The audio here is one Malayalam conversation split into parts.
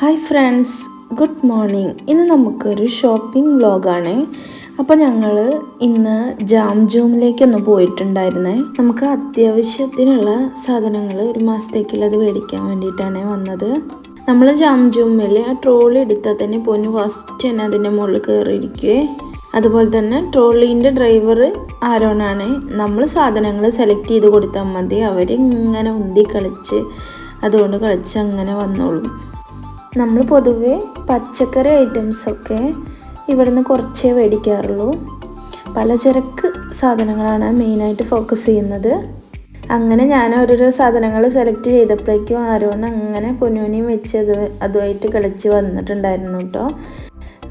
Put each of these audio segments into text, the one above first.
Hi friends, good morning. ഇന്ന് നമുക്കൊരു ഷോപ്പിംഗ് വ്ലോഗാണ്. അപ്പോൾ ഞങ്ങൾ ഇന്ന് ജാംജൂമിലേക്കൊന്ന് പോയിട്ടുണ്ടായിരുന്നേ. നമുക്ക് അത്യാവശ്യത്തിനുള്ള സാധനങ്ങൾ ഒരു മാസത്തേക്കുള്ളത് മേടിക്കാൻ വേണ്ടിയിട്ടാണ് വന്നത്. നമ്മൾ ജാംജൂമിൽ ആ ട്രോളി എടുത്താൽ തന്നെ പൊന്നു ഫസ്റ്റ് തന്നെ അതിൻ്റെ മുകളിൽ കയറിയിരിക്കുകയെ. അതുപോലെ തന്നെ ട്രോളീൻ്റെ ഡ്രൈവർ ആരോണാണ്. നമ്മൾ സാധനങ്ങൾ സെലക്ട് ചെയ്ത് കൊടുത്താൽ മതി, അവരിങ്ങനെ ഉന്തി കളിച്ച് അതുകൊണ്ട് കളിച്ച് അങ്ങനെ വന്നോളും. നമ്മൾ പൊതുവേ പച്ചക്കറി ഐറ്റംസൊക്കെ ഇവിടുന്ന് കുറച്ചേ മേടിക്കാറുള്ളൂ. പലചരക്ക് സാധനങ്ങളാണ് മെയിനായിട്ട് ഫോക്കസ് ചെയ്യുന്നത്. അങ്ങനെ ഞാൻ ഓരോരോ സാധനങ്ങൾ സെലക്ട് ചെയ്തപ്പോഴേക്കും ആരോണ് അങ്ങനെ പൊന്നൂനിയും വെച്ച് അതുമായിട്ട് കളിച്ച് വന്നിട്ടുണ്ടായിരുന്നു കേട്ടോ.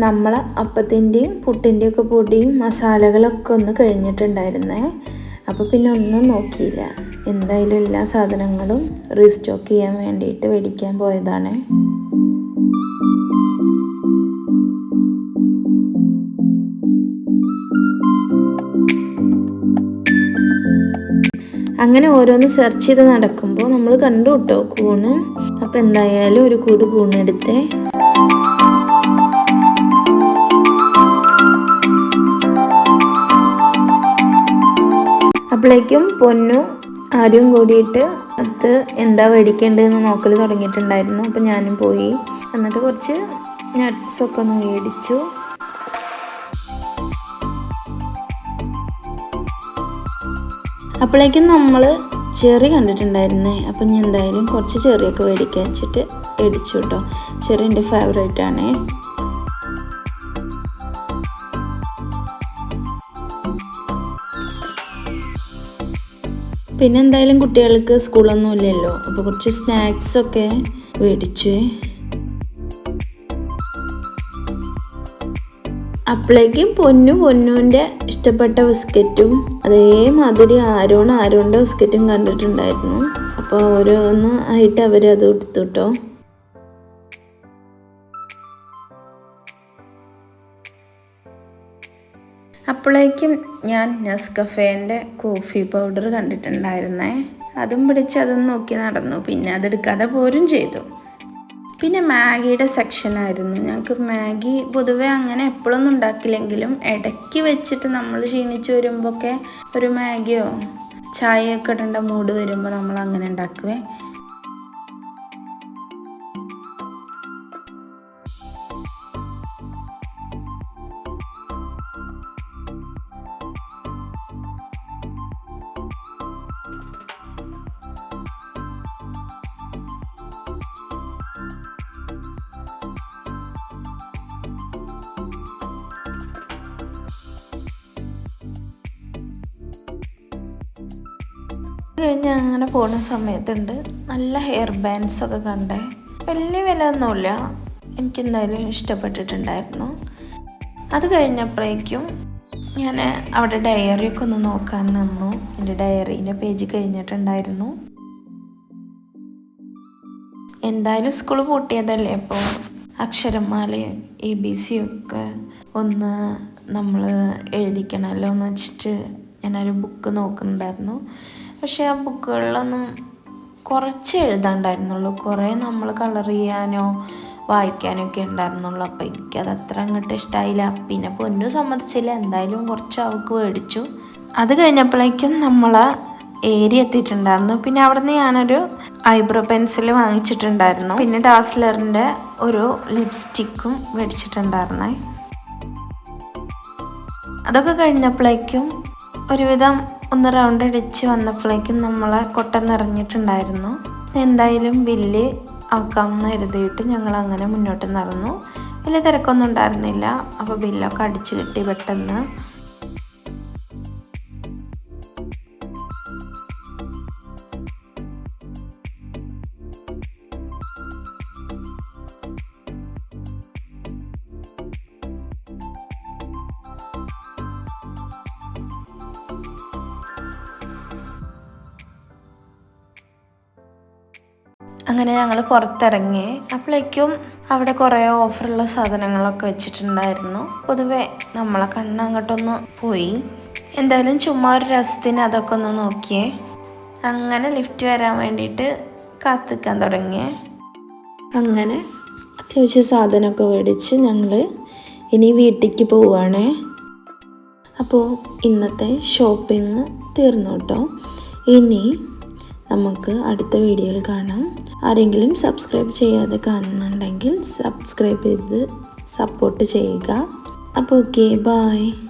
നമ്മളെ അപ്പത്തിൻ്റെയും പുട്ടിൻ്റെയും ഒക്കെ പൊടിയും മസാലകളൊക്കെ ഒന്ന് കഴിഞ്ഞിട്ടുണ്ടായിരുന്നേ. അപ്പോൾ പിന്നെ ഒന്നും നോക്കിയില്ല, എന്തായാലും എല്ലാ സാധനങ്ങളും റീസ്റ്റോക്ക് ചെയ്യാൻ വേണ്ടിയിട്ട് മേടിക്കാൻ പോയതാണ്. അങ്ങനെ ഓരോന്ന് സെർച്ച് ചെയ്ത് നടക്കുമ്പോൾ നമ്മൾ കണ്ടു കേട്ടോ കൂണ്. അപ്പോൾ എന്തായാലും ഒരു കൂട് കൂണെടുത്തേ. അപ്പോഴേക്കും പൊന്നു ആരും കൂടിയിട്ട് അത് എന്താ മേടിക്കേണ്ടതെന്ന് നോക്കൽ തുടങ്ങിയിട്ടുണ്ടായിരുന്നു. അപ്പോൾ ഞാനും പോയി, എന്നിട്ട് കുറച്ച് നട്ട്സൊക്കെ ഒന്ന് മേടിച്ചു. അപ്പോഴേക്കും നമ്മൾ ചെറി കണ്ടിട്ടുണ്ടായിരുന്നേ. അപ്പം ഞാൻ എന്തായാലും കുറച്ച് ചെറിയൊക്കെ മേടിക്കാൻ വെച്ചിട്ട് മേടിച്ചു കേട്ടോ. ചെറി എൻ്റെ ഫേവറേറ്റാണേ. പിന്നെ എന്തായാലും കുട്ടികൾക്ക് സ്കൂളൊന്നും ഇല്ലല്ലോ, അപ്പോൾ കുറച്ച് സ്നാക്സൊക്കെ മേടിച്ചു. അപ്പോഴേക്കും പൊന്നുവിൻ്റെ ഇഷ്ടപ്പെട്ട ബിസ്ക്കറ്റും അതേമാതിരി ആരോണിൻ്റെ ബിസ്ക്കറ്റും കണ്ടിട്ടുണ്ടായിരുന്നു. അപ്പോൾ ഓരോന്ന് ആയിട്ട് അവരത് എടുത്തു കേട്ടോ. അപ്പോഴേക്കും ഞാൻ നെസ്കഫേൻ്റെ കോഫി പൗഡർ കണ്ടിട്ടുണ്ടായിരുന്നേ. അതും പിടിച്ച് അതും നോക്കി നടന്നു, പിന്നെ അതെടുക്കാതെ പോരും ചെയ്തു. പിന്നെ മാഗിയുടെ സെക്ഷനായിരുന്നു. ഞങ്ങൾക്ക് മാഗി പൊതുവെ അങ്ങനെ എപ്പോഴൊന്നും ഉണ്ടാക്കില്ലെങ്കിലും ഇടയ്ക്ക് വെച്ചിട്ട് നമ്മൾ ക്ഷീണിച്ച് വരുമ്പോഴൊക്കെ ഒരു മാഗിയോ ചായയൊക്കെ ഇടേണ്ട മൂഡ് വരുമ്പോൾ നമ്മൾ അങ്ങനെ ഉണ്ടാക്കുവേ. കഴിഞ്ഞ് അങ്ങനെ പോകുന്ന സമയത്തുണ്ട് നല്ല ഹെയർ ബാൻഡ്സൊക്കെ കണ്ടേ. വലിയ വില ഒന്നുമില്ല, എനിക്കെന്തായാലും ഇഷ്ടപ്പെട്ടിട്ടുണ്ടായിരുന്നു. അത് കഴിഞ്ഞപ്പോഴേക്കും ഞാൻ അവിടെ ഡയറിയൊക്കെ ഒന്ന് നോക്കാൻ നിന്നു. എൻ്റെ ഡയറീൻ്റെ പേജ് കഴിഞ്ഞിട്ടുണ്ടായിരുന്നു. എന്തായാലും സ്കൂൾ പൂട്ടിയതല്ലേ, അപ്പോൾ അക്ഷരമാലയും ABC ഒക്കെ ഒന്ന് നമ്മൾ എഴുതിക്കണമല്ലോ എന്ന് വെച്ചിട്ട് ഞാനൊരു ബുക്ക് നോക്കുന്നുണ്ടായിരുന്നു. പക്ഷേ ആ ബുക്കുകളിലൊന്നും കുറച്ച് എഴുതാണ്ടായിരുന്നുള്ളൂ, കുറേ നമ്മൾ കളർ ചെയ്യാനോ വായിക്കാനോ ഒക്കെ ഉണ്ടായിരുന്നുള്ളൂ. അപ്പോൾ എനിക്കത് അത്ര അങ്ങോട്ട് ഇഷ്ടമായില്ല. പിന്നെ പൊന്നു സമ്മതിച്ചില്ല, എന്തായാലും കുറച്ച് അവൾക്ക് മേടിച്ചു. അത് കഴിഞ്ഞപ്പോഴേക്കും നമ്മൾ ഏരിയ എത്തിയിട്ടുണ്ടായിരുന്നു. പിന്നെ അവിടെ നിന്ന് ഞാനൊരു ഐബ്രോ പെൻസിൽ വാങ്ങിച്ചിട്ടുണ്ടായിരുന്നു. പിന്നെ ഡാസ്ലറിൻ്റെ ഒരു ലിപ്സ്റ്റിക്കും മേടിച്ചിട്ടുണ്ടായിരുന്നേ. അതൊക്കെ കഴിഞ്ഞപ്പോഴേക്കും ഒരുവിധം ഒന്ന് റൗണ്ട് അടിച്ച് വന്നപ്പോഴേക്കും നമ്മളെ കൊട്ട നിറഞ്ഞിട്ടുണ്ടായിരുന്നു. എന്തായാലും ബില്ല് ആക്കാമെന്ന് കരുതിയിട്ട് ഞങ്ങൾ അങ്ങനെ മുന്നോട്ട് നടന്നു. വലിയ തിരക്കൊന്നും ഉണ്ടായിരുന്നില്ല. അപ്പോൾ ബില്ലൊക്കെ അടിച്ചു കിട്ടി പെട്ടെന്ന്. അങ്ങനെ ഞങ്ങൾ പുറത്തിറങ്ങി. അപ്പോഴേക്കും അവിടെ കുറേ ഓഫറുള്ള സാധനങ്ങളൊക്കെ വെച്ചിട്ടുണ്ടായിരുന്നു. പൊതുവെ നമ്മളെ കണ്ണങ്ങോട്ടൊന്ന് പോയി. എന്തായാലും ചുമ്മാ ഒരു രസത്തിന് അതൊക്കെ ഒന്ന് നോക്കിയേ. അങ്ങനെ ലിഫ്റ്റ് വരാൻ വേണ്ടിയിട്ട് കാത്തിക്കാൻ തുടങ്ങിയേ. അങ്ങനെ അത്യാവശ്യ സാധനമൊക്കെ മേടിച്ച് ഞങ്ങൾ ഇനി വീട്ടിലേക്ക് പോവുകയാണേ. അപ്പോൾ ഇന്നത്തെ ഷോപ്പിംഗ് തീർന്നു കേട്ടോ. ഇനി നമുക്ക് അടുത്ത വീഡിയോയിൽ കാണാം. ആരെങ്കിലും സബ്സ്ക്രൈബ് ചെയ്യാതെ കാണുന്നുണ്ടെങ്കിൽ സബ്സ്ക്രൈബ് ചെയ്ത് സപ്പോർട്ട് ചെയ്യുക. അപ്പോൾ ഓക്കെ, ബൈ.